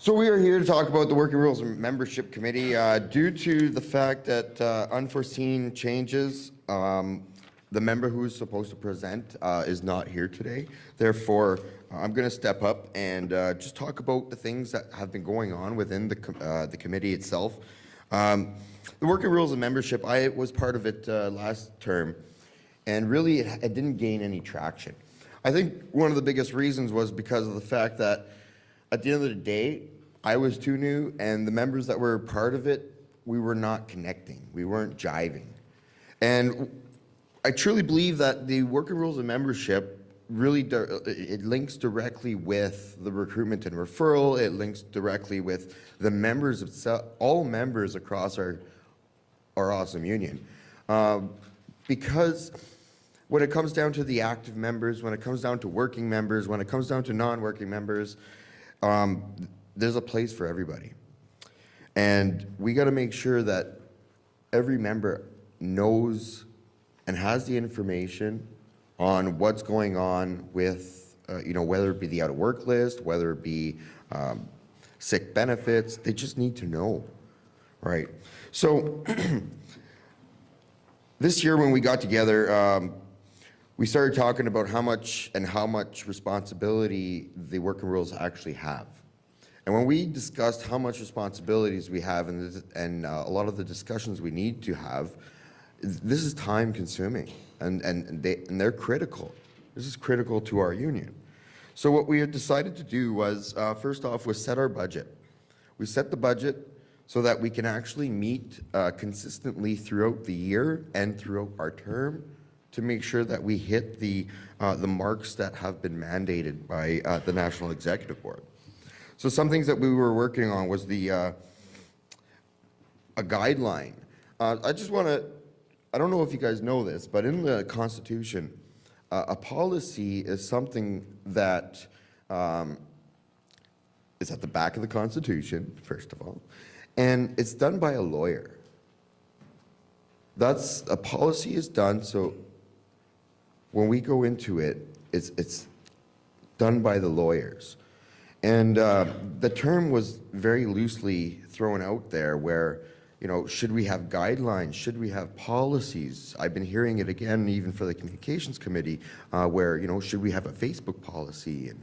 So we are here to talk about the Working Rules Membership Committee. Due to the fact that unforeseen changes, the member who is supposed to present is not here today. Therefore, I'm going to step up and just talk about the things that have been going on within the committee itself. The Working Rules of Membership, I was part of it last term, and really it didn't gain any traction. I think one of the biggest reasons was because of the fact that at the end of the day, I was too new, and the members that were part of it, we were not connecting. We weren't jiving. And I truly believe that the Working Rules of Membership really, it links directly with the recruitment and referral. It links directly with the members itself, all members across our awesome union. Because when it comes down to the active members, when it comes down to working members, when it comes down to non-working members, there's a place for everybody. And we got to make sure that every member knows and has the information on what's going on with, whether it be the out of work list, whether it be sick benefits. They just need to know, right? So this year when we got together, we started talking about how much responsibility the working rules actually have. And when we discussed how much responsibilities we have and a lot of the discussions we need to have, this is time consuming and they're critical. This is critical to our union. So what we had decided to do was, first off, was set our budget. We set the budget so that we can actually meet consistently throughout the year and throughout our term to make sure that we hit the marks that have been mandated by the National Executive Board. So some things that we were working on was a guideline. I just want to, I don't know if you guys know this, but in the Constitution, a policy is something that is at the back of the Constitution, first of all, and it's done by a lawyer. A policy is done so when we go into it, it's done by the lawyers. And the term was very loosely thrown out there where, should we have guidelines? Should we have policies? I've been hearing it again, even for the Communications Committee, where, should we have a Facebook policy? And,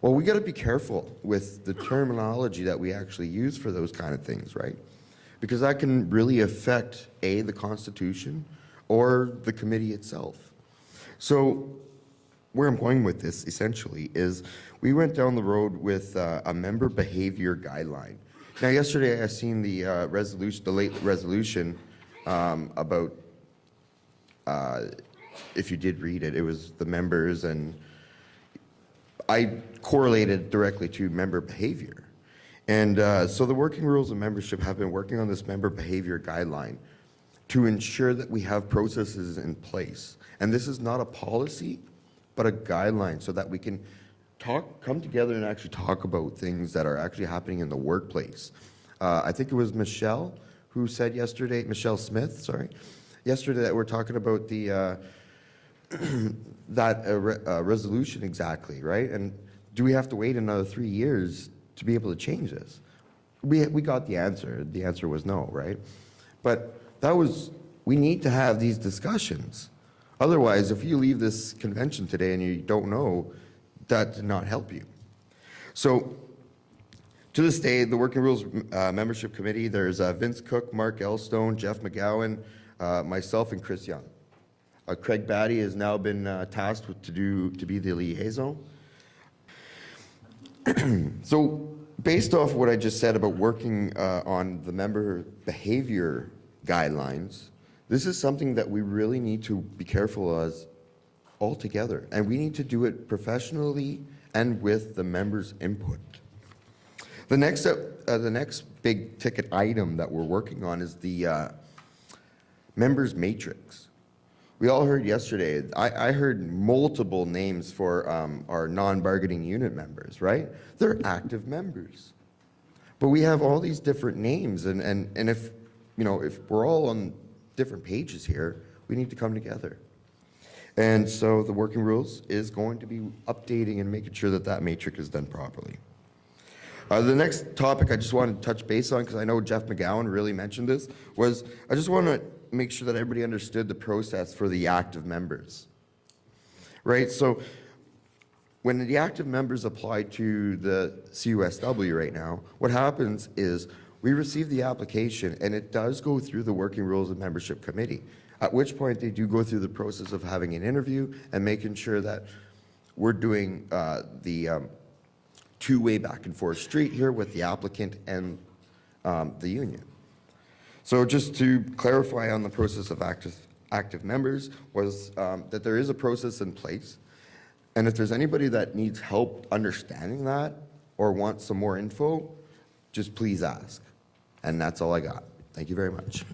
well, we got to be careful with the terminology that we actually use for those kind of things, right? Because that can really affect, A, the Constitution or the committee itself. So where I'm going with this, essentially, is we went down the road with a member behavior guideline. Now, yesterday I seen the late resolution about, if you did read it, it was the members, and I correlated directly to member behavior. And so the Working Rules of Membership have been working on this member behavior guideline to ensure that we have processes in place. And this is not a policy, but a guideline so that we can come together and actually talk about things that are actually happening in the workplace. I think it was Michelle who said yesterday, Michelle Smith, sorry, yesterday that we're talking about the resolution exactly, right? And do we have to wait another 3 years to be able to change this? We got the answer. The answer was no, right? But we need to have these discussions. Otherwise, if you leave this convention today and you don't know, that did not help you. So, to this day, the Working Rules Membership Committee, there's Vince Cook, Mark Elstone, Jeff McGowan, myself, and Chris Young. Craig Batty has now been tasked to be the liaison. So, based off what I just said about working on the member behavior guidelines, this is something that we really need to be careful as all together, and we need to do it professionally and with the members' input. The next big ticket item that we're working on is the members matrix. We all heard yesterday, I heard multiple names for our non-bargaining unit members, right? They're active members. But we have all these different names, and if we're all on different pages here, we need to come together. And so the Working Rules is going to be updating and making sure that that matrix is done properly. The next topic I just wanted to touch base on, because I know Jeff McGowan really mentioned this, was I just want to make sure that everybody understood the process for the active members. Right? So when the active members apply to the CUSW right now, what happens is we receive the application and it does go through the Working Rules of Membership Committee, at which point they do go through the process of having an interview and making sure that we're doing the two-way back and forth street here with the applicant and the union. So just to clarify on the process of active members was that there is a process in place. And if there's anybody that needs help understanding that or wants some more info, just please ask. And that's all I got. Thank you very much.